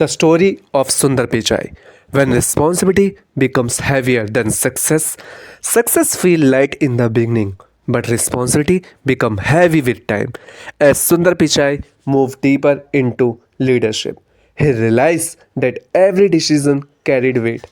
The story of Sundar Pichai. When responsibility becomes heavier than success, success feels light in the beginning, but responsibility becomes heavy with time. As Sundar Pichai moved deeper into leadership, he realized that every decision carried weight.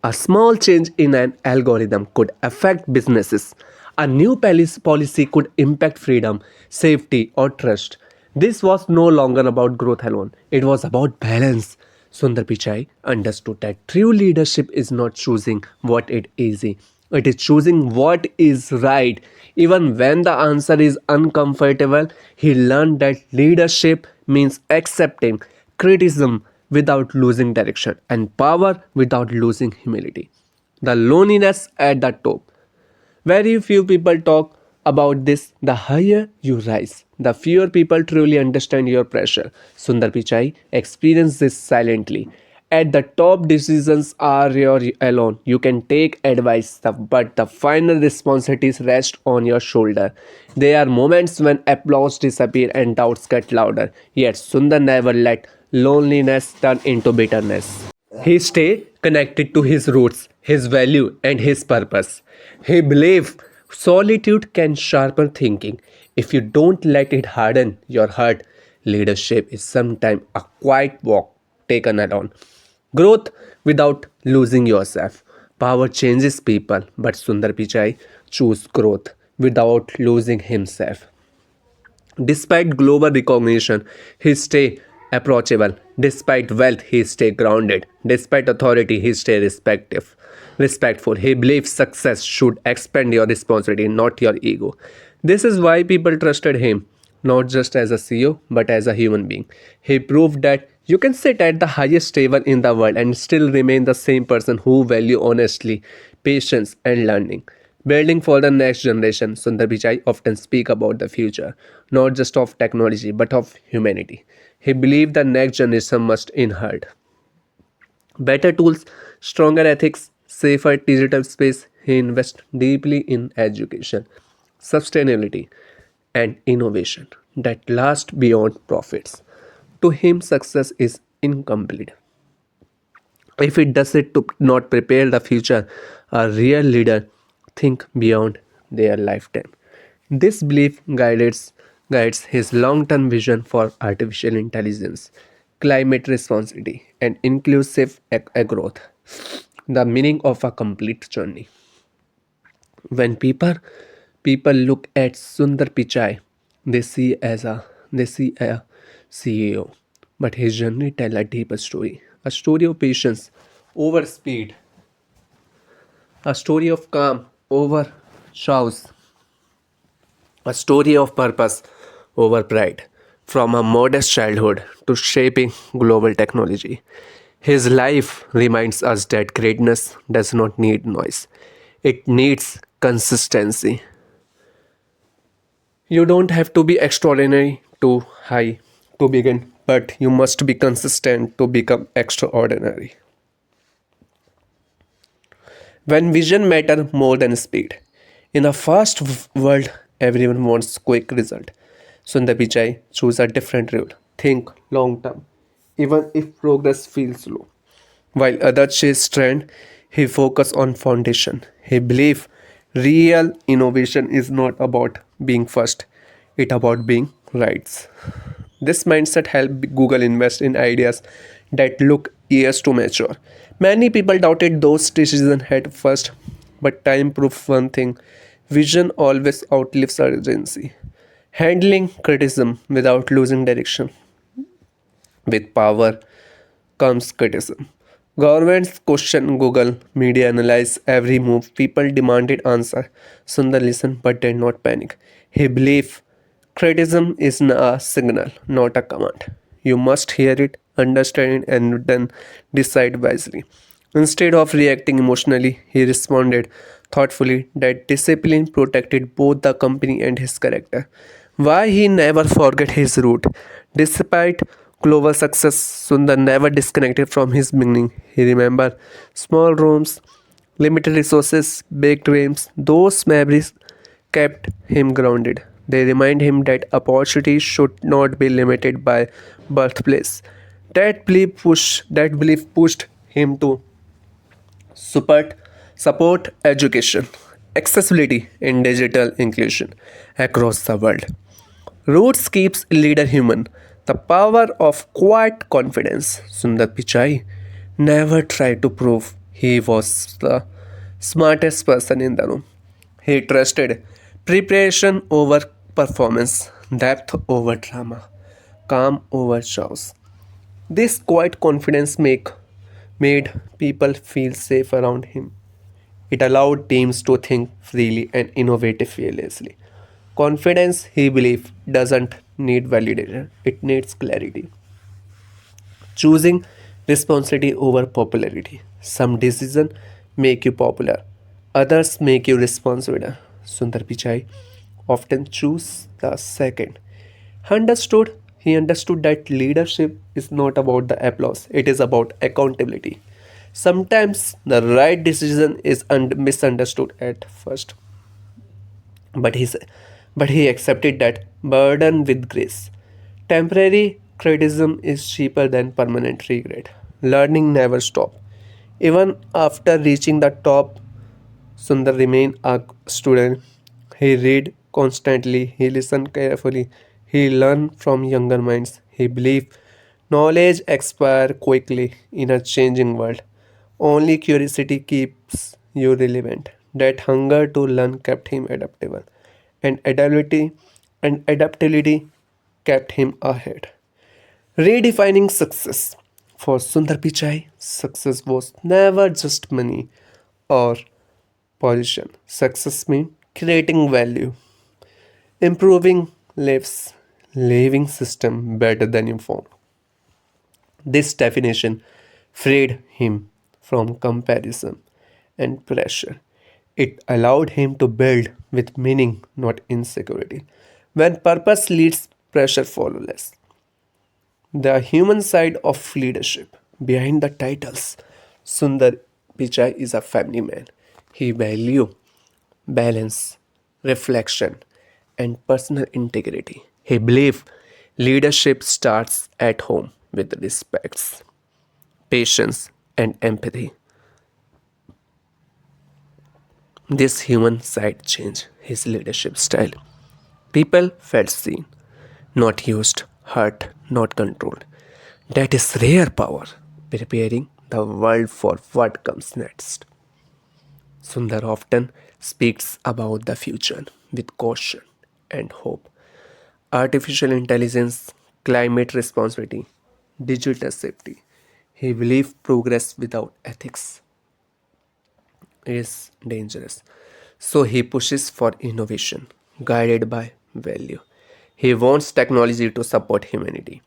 A small change in an algorithm could affect businesses. A new policy could impact freedom, safety, or trust. This was no longer about growth alone, it was about balance. Sundar Pichai understood that true leadership is not choosing what is easy, it is choosing what is right. Even when the answer is uncomfortable, he learned that leadership means accepting criticism without losing direction and power without losing humility. The loneliness at the top. Very few people talk about this. The higher you rise, the fewer people truly understand your pressure. Sundar Pichai experienced this silently. At the top, decisions are your alone. You can take advice, but the final responsibilities rest on your shoulder. There are moments when applause disappears and doubts get louder. Yet Sundar never let loneliness turn into bitterness. He stay connected to his roots, his value, and his purpose. He believed solitude can sharpen thinking. If you don't let it harden your heart, leadership is sometimes a quiet walk taken alone. Growth without losing yourself. Power changes people, but Sundar Pichai chose growth without losing himself. Despite global recognition, he stay approachable. Despite wealth, he stay grounded. Despite authority, he stay respectful. He believes success should expand your responsibility, not your ego. This is why people trusted him, not just as a CEO, but as a human being. He proved that you can sit at the highest table in the world and still remain the same person who value honestly, patience, and learning. Building for the next generation, Sundar Pichai often speak about the future, not just of technology, but of humanity. He believed the next generation must inherit better tools, stronger ethics, safer digital space. He invests deeply in education, sustainability, and innovation that last beyond profits. To him, success is incomplete if it does it to not prepare the future. A real leader think beyond their lifetime. This belief guides his long-term vision for artificial intelligence, climate responsibility, and inclusive growth. The meaning of a complete journey. When people look at Sundar Pichai, they see a CEO, but his journey tell a deeper story, a story of patience over speed, a story of calm over chaos, a story of purpose over pride. From a modest childhood to shaping global technology, his life reminds us that greatness does not need noise, it needs consistency. You don't have to be extraordinary to high to begin, but you must be consistent to become extraordinary. When vision matter more than speed. In a world, everyone wants quick result. Sundar Pichai chose a different rule. Think long term, even if progress feels slow. While others chase trend, he focused on foundation. He believed real innovation is not about being first, it about being right. This mindset helped Google invest in ideas that look years to mature. Many people doubted those decisions at first, but time proved one thing: vision always outlives urgency. Handling criticism without losing direction. With power comes criticism. Governments question Google, media analyze every move, people demanded answer. Sundar listened but did not panic. He believed criticism is a signal, not a command. You must hear it, understand it, and then decide wisely. Instead of reacting emotionally, he responded thoughtfully. That discipline protected both the company and his character. Why he never forget his root. Despite global success, Sundar never disconnected from his beginning. He remembered small rooms, limited resources, big dreams. Those memories kept him grounded. They remind him that opportunities should not be limited by birthplace. That belief pushed him to support, support education, accessibility, and digital inclusion across the world. Roots keeps leader human. The power of quiet confidence. Sundar Pichai never tried to prove he was the smartest person in the room. He trusted preparation over performance, depth over drama, calm over chaos. This quiet confidence made people feel safe around him. It allowed teams to think freely and innovate fearlessly. Confidence, he believed, doesn't need validation, it needs clarity. Choosing responsibility over popularity. Some decisions make you popular, others make you responsible. Sundar Pichai often choose the second. He understood that leadership is not about the applause, it is about accountability. Sometimes the right decision is misunderstood at first, but he accepted that burden with grace. Temporary criticism is cheaper than permanent regret. Learning never stops. Even after reaching the top, Sundar remained a student. He read constantly, he listened carefully, he learned from younger minds. He believed knowledge expires quickly in a changing world. Only curiosity keeps you relevant. That hunger to learn kept him adaptable, and adaptability kept him ahead. Redefining success. For Sundar Pichai, success was never just money or position. Success means creating value, improving lives, living system better than you found. This definition freed him from comparison and pressure. It allowed him to build with meaning, not insecurity. When purpose leads, pressure follows. The human side of leadership. Behind the titles, Sundar Pichai is a family man. He values balance, reflection, and personal integrity. He believes leadership starts at home with respect, patience, and empathy. This human side changed his leadership style. People felt seen, not used, hurt, not controlled. That is rare power, preparing the world for what comes next. Sundar often speaks about the future with caution and hope. Artificial intelligence, climate responsibility, digital safety. He believes progress without ethics is dangerous. So he pushes for innovation, guided by value. He wants technology to support humanity,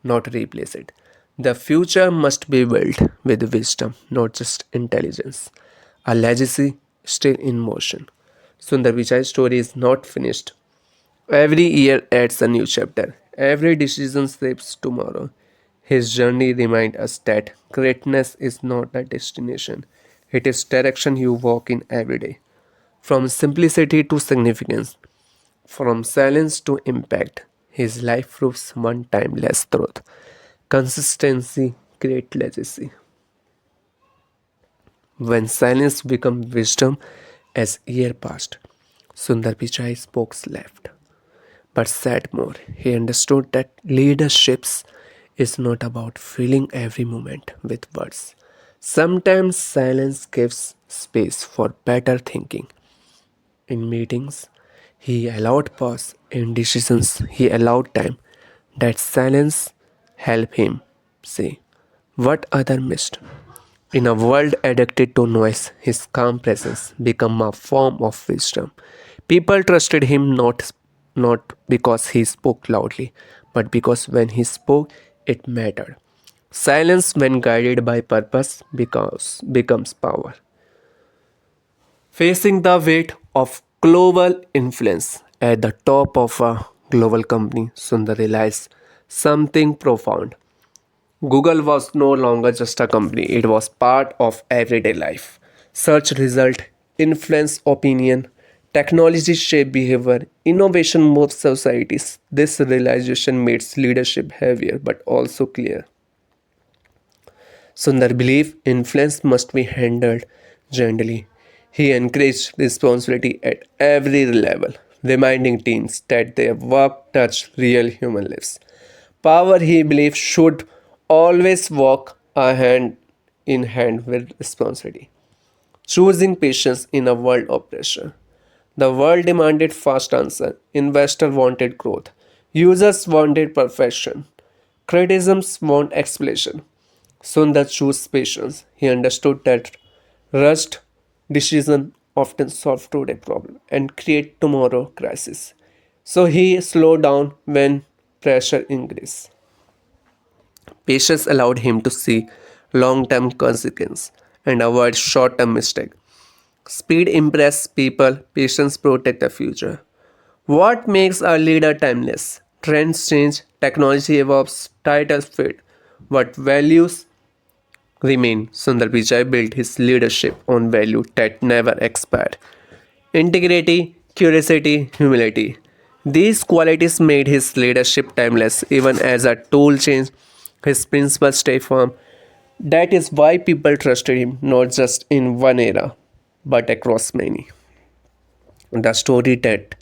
not replace it. The future must be built with wisdom, not just intelligence. A legacy still in motion. Sundar Pichai's story is not finished. Every year adds a new chapter. Every decision shapes tomorrow. His journey reminds us that greatness is not a destination. It is direction you walk in every day. From simplicity to significance, from silence to impact, his life proves one timeless truth. Consistency creates legacy. When silence became wisdom as year passed, Sundar Pichai spoke left, but said more. He understood that leaderships is not about filling every moment with words. Sometimes silence gives space for better thinking. In meetings, he allowed pause. In decisions, he allowed time. That silence helped him see what other missed. In a world addicted to noise, his calm presence became a form of wisdom. People trusted him not because he spoke loudly, but because when he spoke, it mattered. Silence, when guided by purpose, becomes power. Facing the weight of global influence at the top of a global company, Sundar realized something profound. Google was no longer just a company, it was part of everyday life. Search result, influence opinion, Technology shape behavior, innovation moves societies. This realization makes leadership heavier but also clear. Sundar believed influence must be handled gently. He encouraged responsibility at every level, reminding teams that their work touched real human lives. Power, he believed, should always walk a hand in hand with responsibility. Choosing patience in a world of pressure. The world demanded fast answer. Investors wanted growth. Users wanted perfection. Criticisms want explanation. Sundar chose patience. He understood that rushed decision often solve today problem and create tomorrow crisis. So he slowed down when pressure increased. Patience allowed him to see long-term consequence and avoid short-term mistake. Speed impress people, patience protect the future. What makes a leader timeless? Trends change, technology evolves, titles fade. What values remain? Sundar Pichai built his leadership on value that never expired. Integrity, curiosity, humility. These qualities made his leadership timeless even as a tool changed. His principles stay firm. That is why people trusted him not just in one era but across many. The story that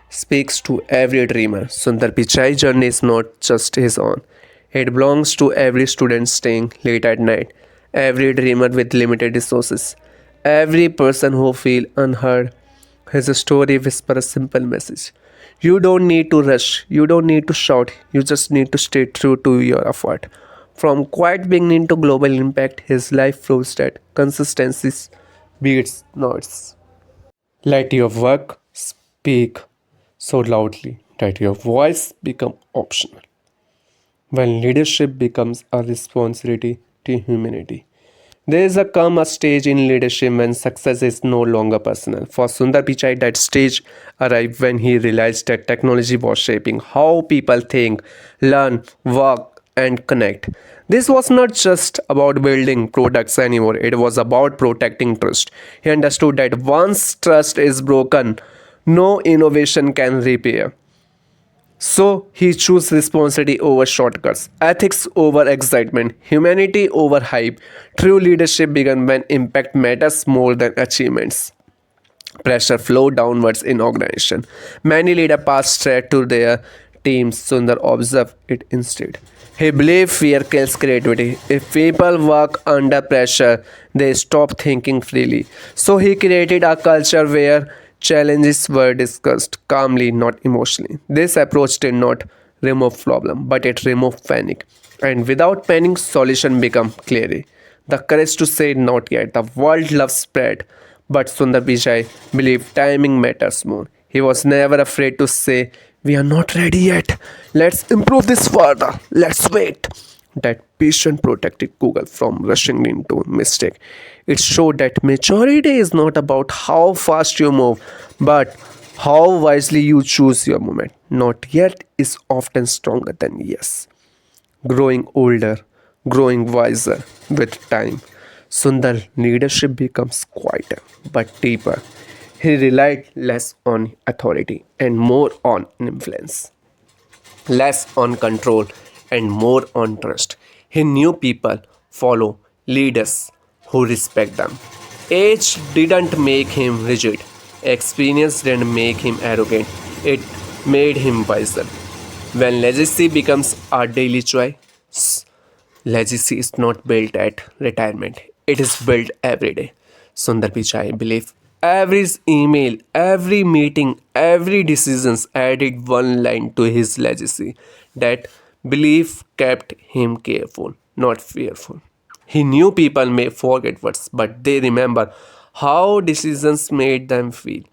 speaks to every dreamer. Sundar Pichai's journey is not just his own. It belongs to every student staying late at night, every dreamer with limited resources, every person who feels unheard. His story whispers a simple message. You don't need to rush, you don't need to shout, you just need to stay true to your effort. From quiet beginning to global impact, his life proves that consistency beats noise. Let your work speak so loudly that your voice becomes optional. When leadership becomes a responsibility to humanity, there is a come a stage in leadership when success is no longer personal. For Sundar Pichai, that stage arrived when he realized that technology was shaping how people think, learn, work, and connect. This was not just about building products anymore, it was about protecting trust. He understood that once trust is broken, no innovation can repair. So he chose responsibility over shortcuts, ethics over excitement, humanity over hype. True leadership began when impact matters more than achievements. Pressure flowed downwards in organization. Many leaders passed straight to their teams. Sundar observed it instead. He believed fear kills creativity. If people work under pressure, they stop thinking freely. So he created a culture where challenges were discussed calmly, not emotionally. This approach did not remove problem, but it removed panic. And without panic, solution become clear. The courage to say not yet. The world loves spread. But Sundar Pichai believed timing matters more. He was never afraid to say, we are not ready yet. Let's improve this further. Let's wait. That patience protected Google from rushing into mistake. It showed that maturity is not about how fast you move, but how wisely you choose your moment. Not yet is often stronger than yes. Growing older, growing wiser with time. Sundar leadership becomes quieter but deeper. He relied less on authority and more on influence, less on control and more on trust. He knew people follow leaders who respect them. Age didn't make him rigid, experience didn't make him arrogant, it made him wiser. When legacy becomes our daily choice, legacy is not built at retirement, it is built every day. Sundar Pichai believed every email, every meeting, every decisions added one line to his legacy. That belief kept him careful, not fearful. He knew people may forget words, but they remember how decisions made them feel.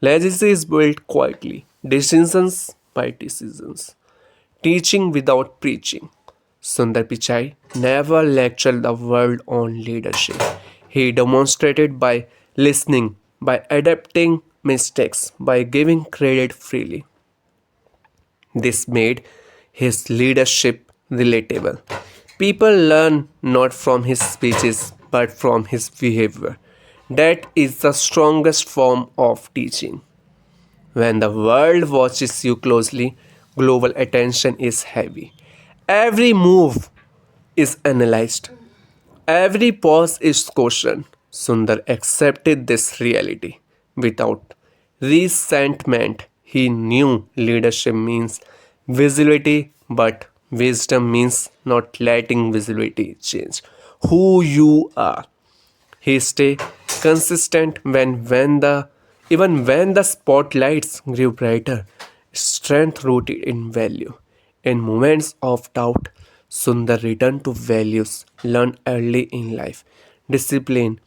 Legacy is built quietly, decisions by decisions. Teaching without preaching. Sundar Pichai never lectured the world on leadership. He demonstrated by listening, by adapting mistakes, by giving credit freely. This made his leadership relatable. People learn not from his speeches but from his behavior. That is the strongest form of teaching. When the world watches you closely, global attention is heavy. Every move is analyzed. Every pause is questioned. Sundar accepted this reality without resentment. He knew leadership means visibility, but wisdom means not letting visibility change who you are. He stay consistent when the even when the spotlights grew brighter, strength rooted in value. In moments of doubt, Sundar returned to values learned early in life. Discipline,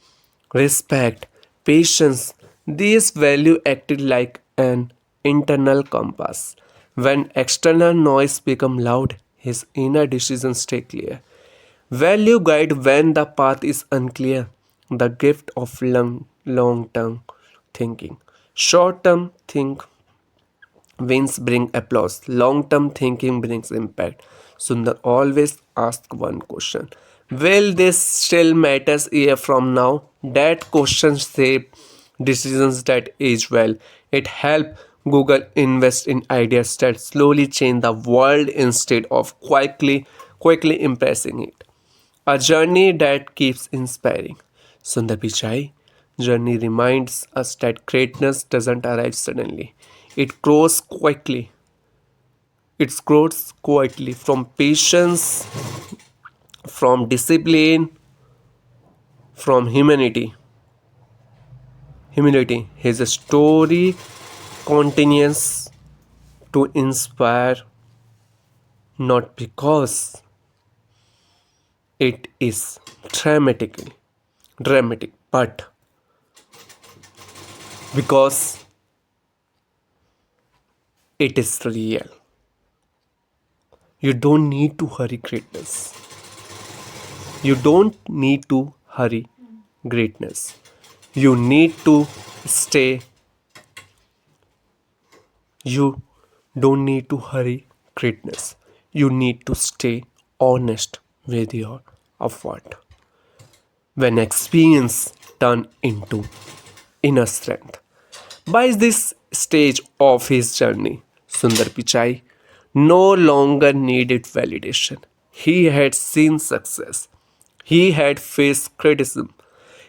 respect, patience. These values acted like an internal compass. When external noise became loud, his inner decisions stay clear. Value guide when the path is unclear. The gift of long term thinking. Short term think wins bring applause. Long term thinking brings impact. Sundar always asks one question. Will this still matters a year from now? That question shape decisions that age well. It help Google invest in ideas that slowly change the world instead of quickly impressing it. A journey that keeps inspiring. Sundar Pichai journey reminds us that greatness doesn't arrive suddenly. It grows quickly. It grows quietly from patience, from discipline, from humility. His story continues to inspire not because it is dramatic, but because it is real. You don't need to hurry greatness. You don't need to hurry greatness. You need to stay. You don't need to hurry greatness. You need to stay honest with your effort. When experience turn into inner strength. By this stage of his journey, Sundar Pichai no longer needed validation. He had seen success. He had faced criticism.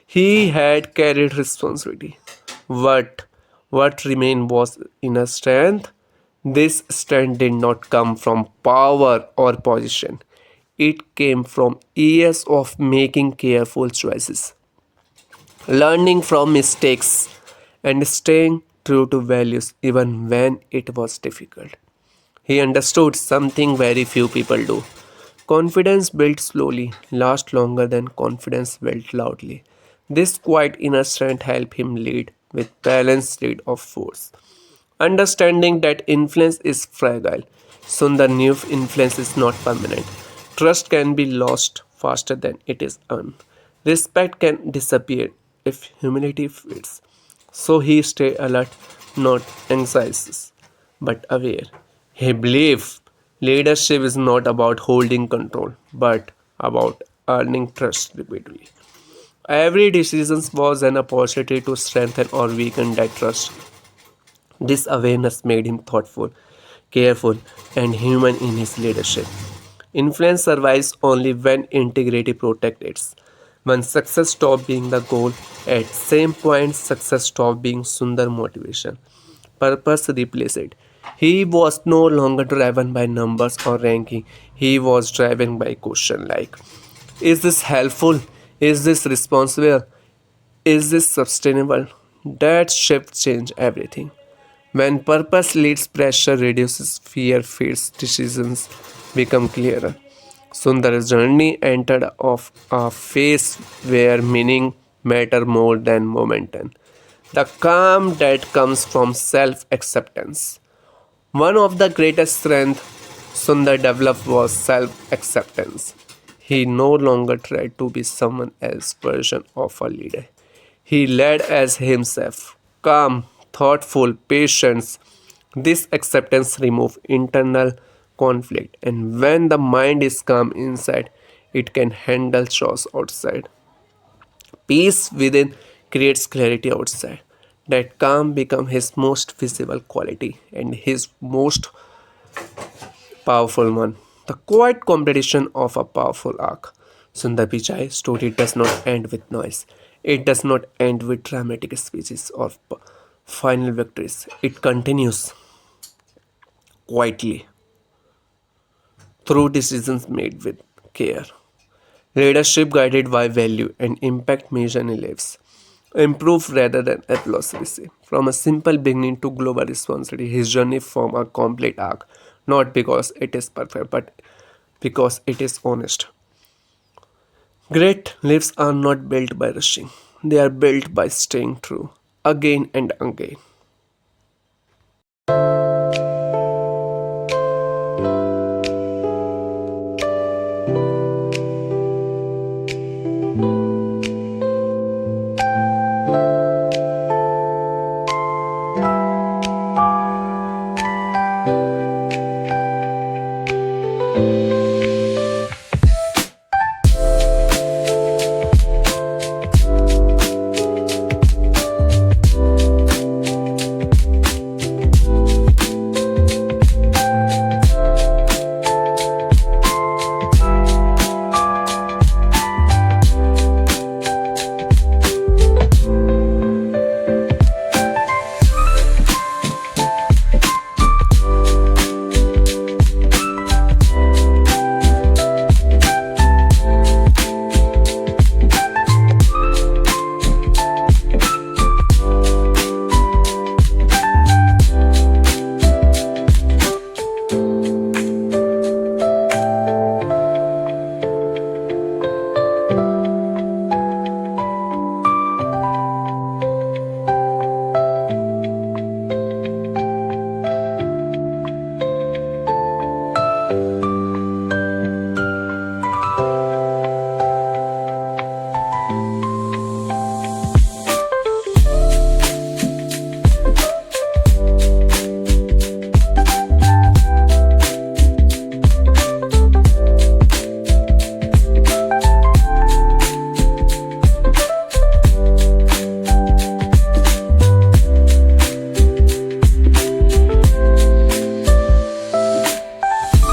He had carried responsibility. What, what remained was inner strength. This strength did not come from power or position. It came from years of making careful choices, learning from mistakes, and staying true to values even when it was difficult. He understood something very few people do. Confidence built slowly lasts longer than confidence built loudly. This quiet inner strength helped him lead with balance instead of force. Understanding that influence is fragile, Sundar knew influence is not permanent. Trust can be lost faster than it is earned. Respect can disappear if humility fades. So he stayed alert, not anxious, but aware. He believed leadership is not about holding control, but about earning trust repeatedly. Every decision was an opportunity to strengthen or weaken that trust. This awareness made him thoughtful, careful, and human in his leadership. Influence survives only when integrity protects it. When success stopped being the goal, at same point success stopped being Sundar motivation. Purpose replaced it. He was no longer driven by numbers or ranking. He was driven by question like, is this helpful? Is this responsible? Is this sustainable? That shift changed everything. When purpose leads, pressure reduces, fear fades, decisions become clearer. Sundar's journey entered of a phase where meaning matter more than momentum. The calm that comes from self-acceptance. One of the greatest strengths Sundar developed was self-acceptance. He no longer tried to be someone else's version of a leader. He led as himself, calm, thoughtful, patient. This acceptance removes internal conflict, and when the mind is calm inside, it can handle chores outside. Peace within creates clarity outside. That calm becomes his most visible quality and his most powerful one. The quiet competition of a powerful arc. Sundar Pichai's story does not end with noise. It does not end with dramatic speeches or final victories. It continues quietly through decisions made with care. Leadership guided by value and impact measured in lives. Improve rather than applause receive. From a simple beginning to global responsibility, his journey forms a complete arc, not because it is perfect, but because it is honest. Great lives are not built by rushing, they are built by staying true again and again.